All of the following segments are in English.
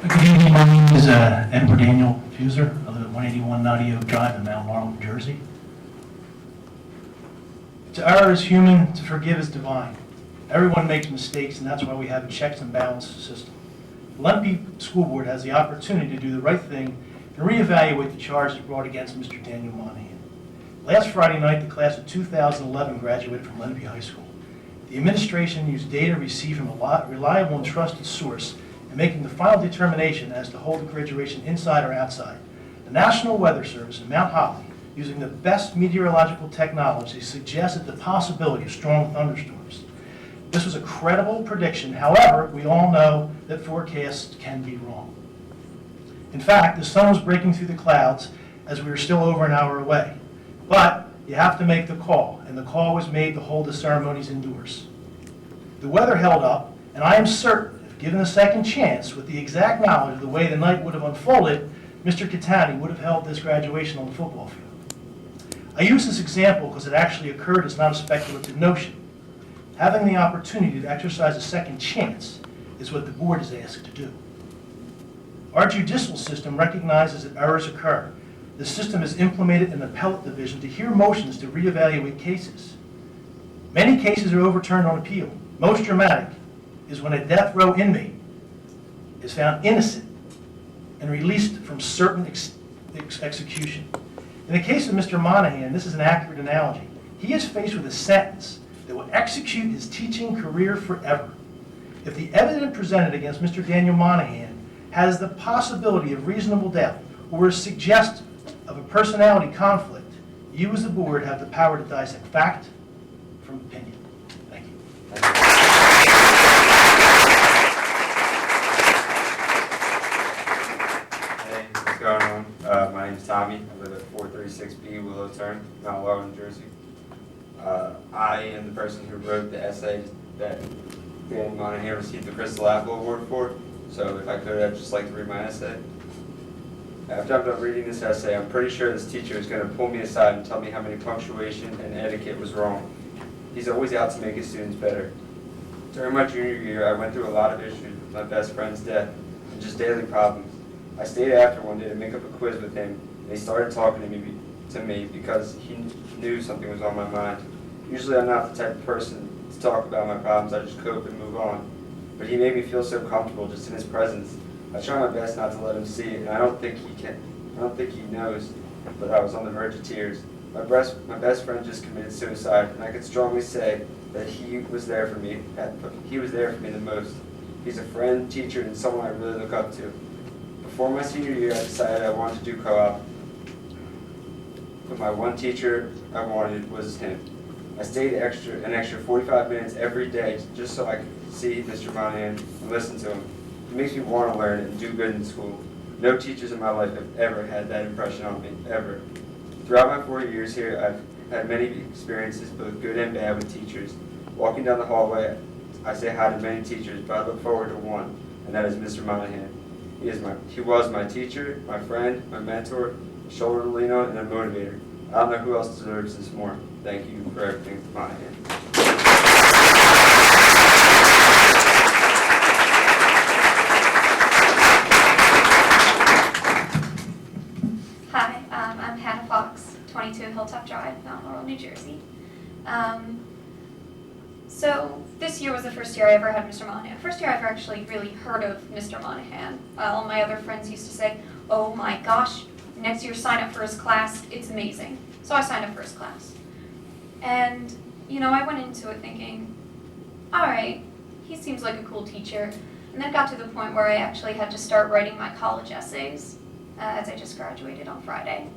Good evening, my name is Edward Daniel Fuser. I live at 181 Naughty Oak Drive in Mount Laurel, New Jersey. To err is human, to forgive is divine. Everyone makes mistakes, and that's why we have a checks and balance system. The Lenape School Board has the opportunity to do the right thing and reevaluate the charges brought against Mr. Daniel Monahan. Last Friday night, the class of 2011 graduated from Lenape High School. The administration used data received from a reliable and trusted source in making the final determination as to hold the graduation inside or outside. The National Weather Service in Mount Holly, using the best meteorological technology, suggested the possibility of strong thunderstorms. This was a credible prediction. However, we all know that forecasts can be wrong. In fact, the sun was breaking through the clouds as we were still over an hour away. But you have to make the call, and the call was made to hold the ceremonies indoors. The weather held up, and I am certain, if given a second chance, with the exact knowledge of the way the night would have unfolded, Mr. Catani would have held this graduation on the football field. I use this example because it actually occurred. It's not a speculative notion. Having the opportunity to exercise a second chance is what the board is asked to do. Our judicial system recognizes that errors occur. The system is implemented in the appellate division to hear motions to reevaluate cases. Many cases are overturned on appeal. Most dramatic is when a death row inmate is found innocent and released from certain execution. In the case of Mr. Monahan, this is an accurate analogy. He is faced with a sentence that will execute his teaching career forever. If the evidence presented against Mr. Daniel Monahan has the possibility of reasonable doubt or is suggestive of a personality conflict, you as the board have the power to dissect fact from opinion. Thank you. Hey, what's going on? My name's Tommy. I live at 436B Willow Turn, Mount Laurel, New Jersey. I am the person who wrote the essay that Dan Monahan received the Crystal Apple Award for. So if I could, I'd just like to read my essay. After I'm done reading this essay, I'm pretty sure this teacher is going to pull me aside and tell me how many punctuation and etiquette was wrong. He's always out to make his students better. During my junior year, I went through a lot of issues with my best friend's death and just daily problems. I stayed after one day to make up a quiz with him, and he started talking to me because he knew something was on my mind. Usually I'm not the type of person to talk about my problems, I just cope and move on. But he made me feel so comfortable just in his presence. I try my best not to let him see it, and I don't think he knows, but I was on the verge of tears. My best friend just committed suicide, and I could strongly say that he was there for me. He was there for me the most. He's a friend, teacher, and someone I really look up to. Before my senior year, I decided I wanted to do co-op, but my one teacher I wanted was him. I stayed an extra 45 minutes every day just so I could see Mr. Monahan and listen to him. He makes me want to learn and do good in school. No teachers in my life have ever had that impression on me, ever. Throughout my 4 years here, I've had many experiences, both good and bad, with teachers. Walking down the hallway, I say hi to many teachers, but I look forward to one, and that is Mr. Monahan. He was my teacher, my friend, my mentor, a shoulder to lean on, and a motivator. I don't know who else deserves this more. Thank you for everything, Monahan. Hi, I'm Hannah Fox, 22 Hilltop Drive, Mount Laurel, New Jersey. So this year was the first year I ever had Mr. Monahan. First year I ever actually really heard of Mr. Monahan. All my other friends used to say, oh my gosh, next year sign up for his class, it's amazing. So I signed up for his class. And, you know, I went into it thinking, all right, he seems like a cool teacher. And then it got to the point where I actually had to start writing my college essays, as I just graduated on Friday.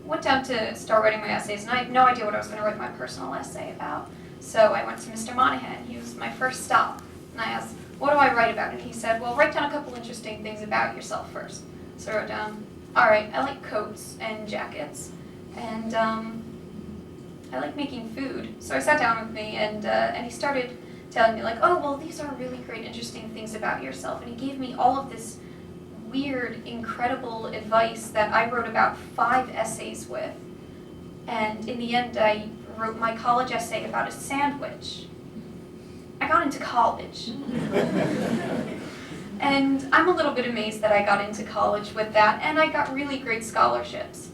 Went down to start writing my essays, and I had no idea what I was going to write my personal essay about. So I went to Mr. Monahan. He was my first stop. And I asked, what do I write about? And he said, well, write down a couple interesting things about yourself first. So I wrote down, all right, I like coats and jackets, and I like making food. So I sat down with me, and he started telling me, like, oh, well, these are really great, interesting things about yourself. And he gave me all of this weird, incredible advice that I wrote about 5 essays with. And in the end, I wrote my college essay about a sandwich. I got into college. And I'm a little bit amazed that I got into college with that, and I got really great scholarships.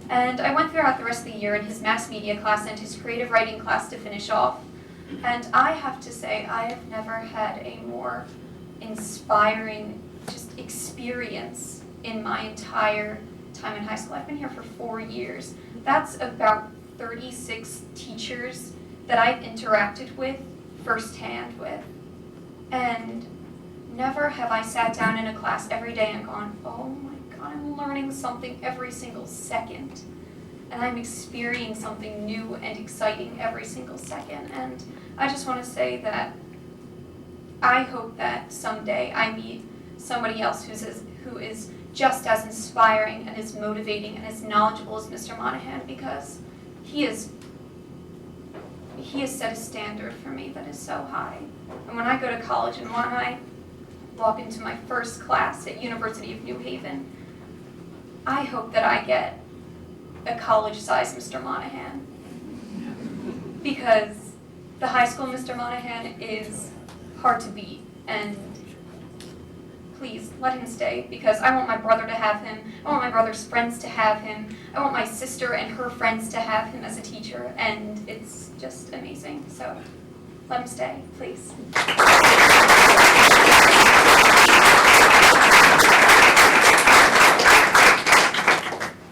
And I went throughout the rest of the year in his mass media class and his creative writing class to finish off. And I have to say, I have never had a more inspiring just experience in my entire time in high school. I've been here for 4 years. That's about 36 teachers that I've interacted with firsthand with. And never have I sat down in a class every day and gone, oh my God, I'm learning something every single second. And I'm experiencing something new and exciting every single second. And I just want to say that I hope that someday I meet somebody else who is just as inspiring and as motivating and as knowledgeable as Mr. Monahan, because he has set a standard for me that is so high. And when I go to college and when I walk into my first class at University of New Haven, I hope that I get a college-sized Mr. Monahan, because the high school Mr. Monahan is hard to beat, and please let him stay, because I want my brother to have him, I want my brother's friends to have him, I want my sister and her friends to have him as a teacher, and it's just amazing. So let him stay, please.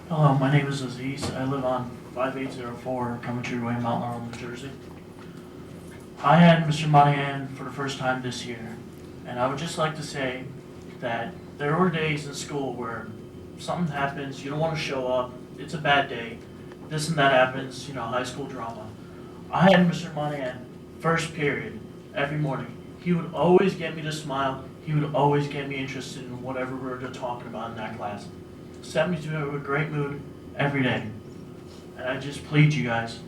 Hello, my name is Aziz. I live on 5804 Coventry Way, Mount Laurel, New Jersey. I had Mr. Monahan for the first time this year, and I would just like to say that there were days in school where something happens, you don't want to show up, it's a bad day, this and that happens, high school drama. I had Mr. Monahan first period every morning. He would always get me to smile, he would always get me interested in whatever we were talking about in that class. Set me to a great mood every day. And I just plead you guys,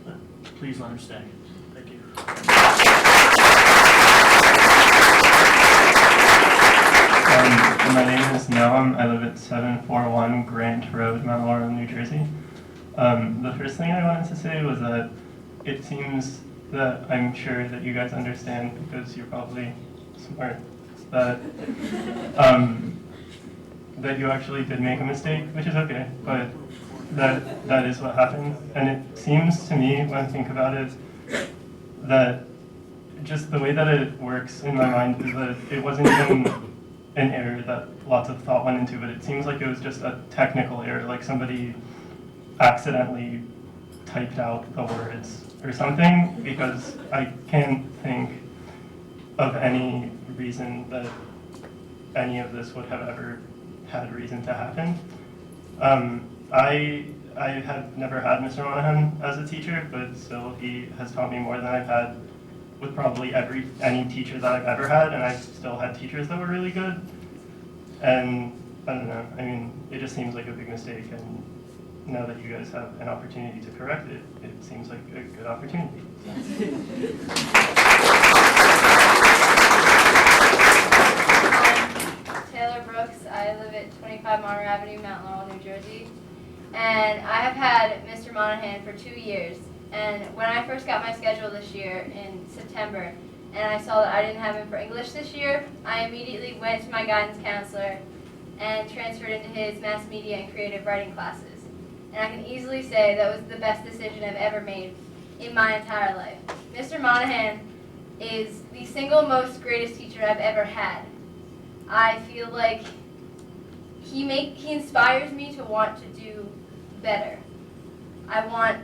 please let him stay. Thank you. My name is Noam. I live at 741 Grant Road, Mount Laurel, New Jersey. The first thing I wanted to say was that it seems that I'm sure that you guys understand, because you're probably smart, that that you actually did make a mistake, which is okay, but that is what happened. And it seems to me, when I think about it, that just the way that it works in my mind is that it wasn't even an error that lots of thought went into, but it seems like it was just a technical error, like somebody accidentally typed out the words or something, because I can't think of any reason that any of this would have ever had reason to happen. I have never had Mr. Monahan as a teacher, but still he has taught me more than I've had with probably any teacher that I've ever had, and I've still had teachers that were really good. And I don't know, I mean, it just seems like a big mistake, and now that you guys have an opportunity to correct it, it seems like a good opportunity. Taylor Brooks. I live at 25 Monroe Avenue, Mount Laurel, New Jersey. And I have had Mr. Monahan for 2 years. And when I first got my schedule this year in September, and I saw that I didn't have him for English this year, I immediately went to my guidance counselor and transferred into his mass media and creative writing classes. And I can easily say that was the best decision I've ever made in my entire life. Mr. Monahan is the single most greatest teacher I've ever had. I feel like he inspires me to want to do better. I want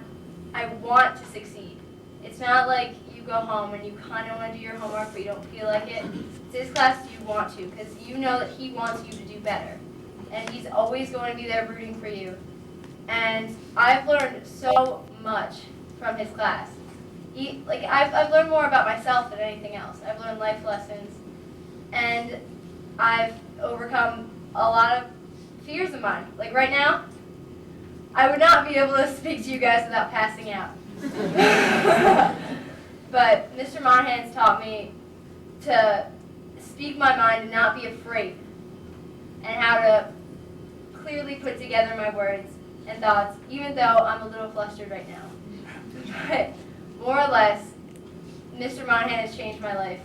to succeed. It's not like you go home and you kind of want to do your homework but you don't feel like it. It's his class you want to, because you know that he wants you to do better. And he's always going to be there rooting for you. And I've learned so much from his class. I've learned more about myself than anything else. I've learned life lessons, and I've overcome a lot of fears of mine. Like right now, I would not be able to speak to you guys without passing out. But Mr. Monahan's taught me to speak my mind and not be afraid, and how to clearly put together my words and thoughts, even though I'm a little flustered right now. But more or less, Mr. Monahan has changed my life.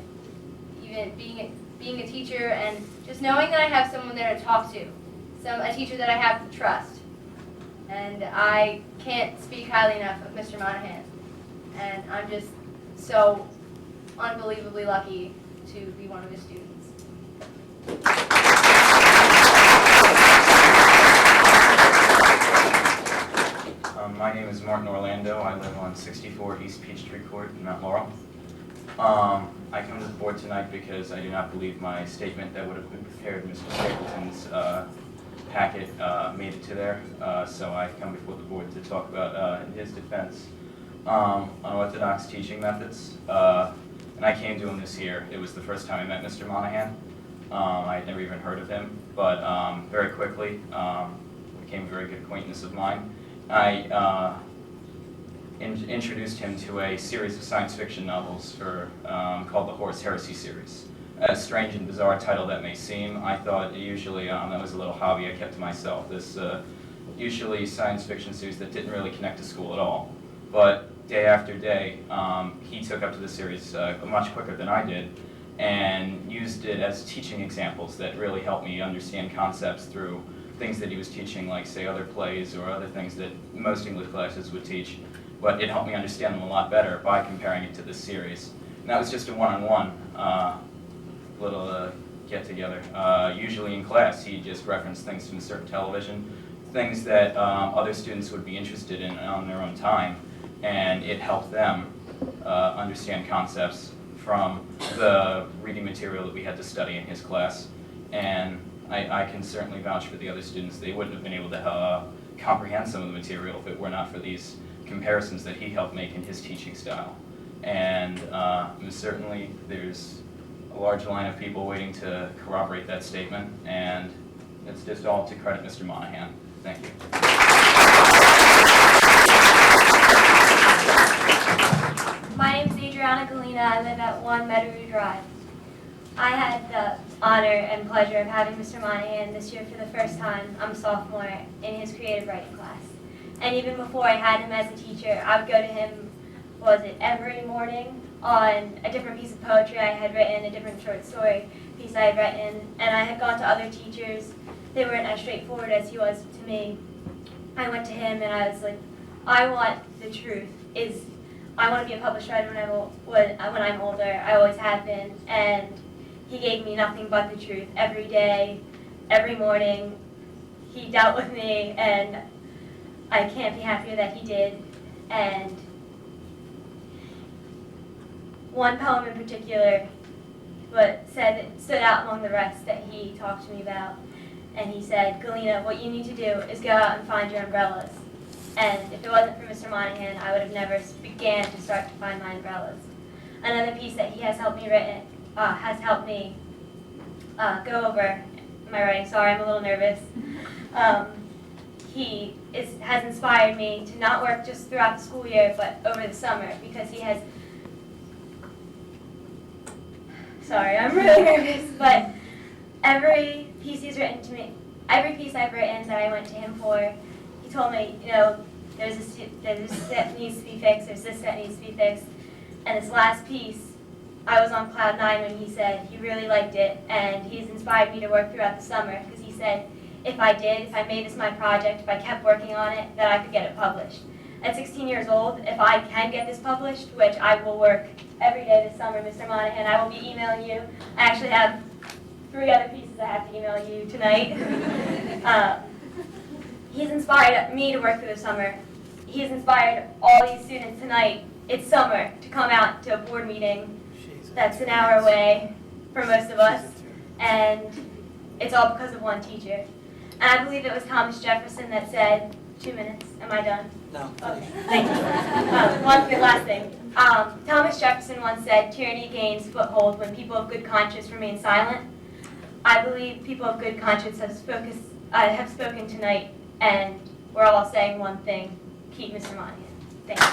Even being being a teacher and just knowing that I have someone there to talk to, a teacher that I have to trust. And I can't speak highly enough of Mr. Monahan. And I'm just so unbelievably lucky to be one of his students. My name is Martin Orlando. I live on 64 East Peachtree Court in Mount Laurel. I come to the board tonight because I do not believe my statement that would have been prepared in Mr. Stapleton's packet made it to there. So I come before the board to talk about, in his defense, unorthodox teaching methods. And I came to him this year. It was the first time I met Mr. Monahan. I had never even heard of him, but very quickly became a very good acquaintance of mine. I introduced him to a series of science fiction novels called the Horse Heresy series. As strange and bizarre title that may seem, I thought usually that was a little hobby I kept to myself. This usually science fiction series that didn't really connect to school at all. But day after day, he took up to the series much quicker than I did and used it as teaching examples that really helped me understand concepts through things that he was teaching, like say other plays or other things that most English classes would teach. But it helped me understand them a lot better by comparing it to this series. And that was just a one-on-one little get-together. Usually in class, he just referenced things from certain television, things that other students would be interested in on their own time, and it helped them understand concepts from the reading material that we had to study in his class. And I can certainly vouch for the other students. They wouldn't have been able to comprehend some of the material if it were not for these comparisons that he helped make in his teaching style. And certainly there's a large line of people waiting to corroborate that statement, and it's just all to credit Mr. Monahan. Thank you. My name is Adriana Galina. I live at 1 Meadow Drive. I had the honor and pleasure of having Mr. Monahan this year for the first time. I'm a sophomore in his creative writing class. And even before I had him as a teacher, I would go to him, every morning on a different piece of poetry I had written, a different short story piece I had written. And I had gone to other teachers. They weren't as straightforward as he was to me. I went to him and I was like, I want the truth. I want to be a published writer when I'm older. I always have been. And he gave me nothing but the truth every day, every morning. He dealt with me, and I can't be happier that he did. And one poem in particular stood out among the rest that he talked to me about. And he said, Galina, what you need to do is go out and find your umbrellas. And if it wasn't for Mr. Monahan, I would have never began to start to find my umbrellas. Another piece that he has helped me go over my writing. Sorry, I'm a little nervous. He has inspired me to not work just throughout the school year, but over the summer, because he has. Sorry, I'm really nervous, but every piece he's written to me, every piece I've written that I went to him for, he told me, there's this that needs to be fixed, there's this that needs to be fixed. And this last piece, I was on cloud 9 when he said he really liked it, and he's inspired me to work throughout the summer, because he said if I made this my project, if I kept working on it, that I could get it published. At 16 years old, if I can get this published, which I will work every day this summer, Mr. Monahan, I will be emailing you. I actually have 3 other pieces I have to email you tonight. He's inspired me to work through the summer. He's inspired all these students tonight. It's summer to come out to a board meeting that's an hour away for most of us, and it's all because of one teacher. And I believe it was Thomas Jefferson that said, 2 minutes, am I done? No. Okay, thank you. Last thing. Thomas Jefferson once said, tyranny gains foothold when people of good conscience remain silent. I believe people of good conscience have spoken tonight, and we're all saying one thing, keep Mr. Monahan. Thank you.